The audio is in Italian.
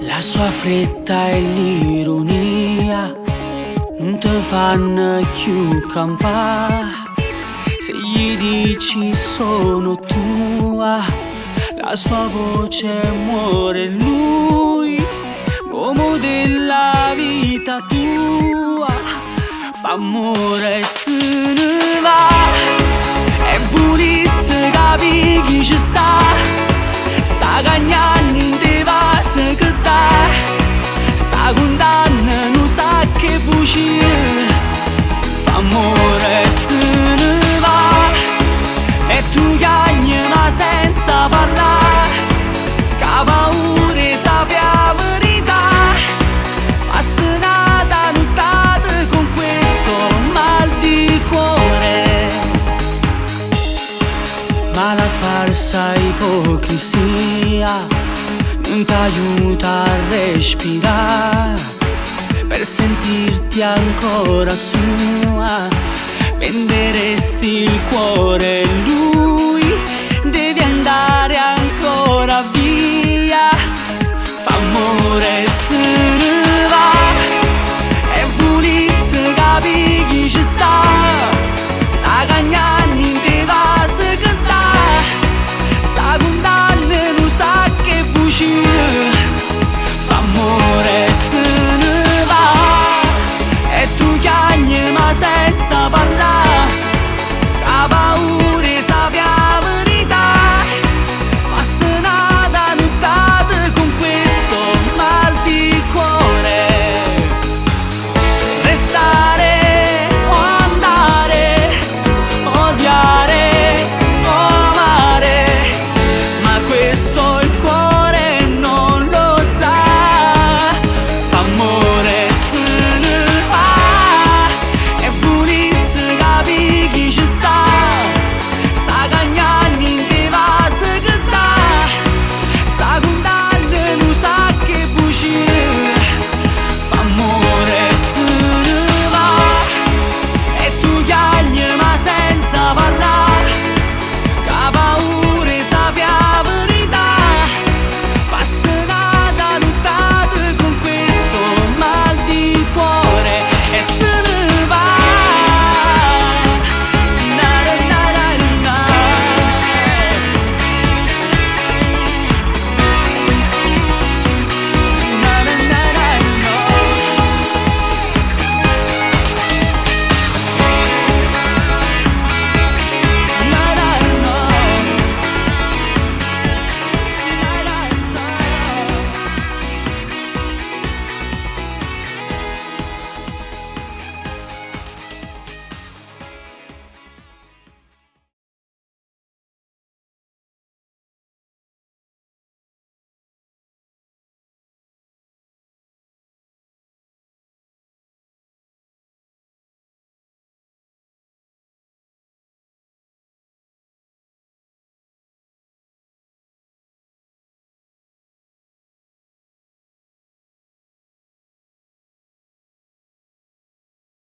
La sua fretta e l'ironia non ti fanno più campare. Se gli dici sono tua, la sua voce muore. Lui, l'uomo della vita tua, fa amore e se ne va. E volesse capire chi ci sta cagnando in te vase che dà, sta condanna non sa che voce, fa amore e se ne va. E tu cagni ma senza parlare, che paura sape la verità, passata nottata con questo mal di cuore. Ma la falsa ipocrisia non ti aiuta a respirare, per sentirti ancora sua venderesti il cuore. Lui,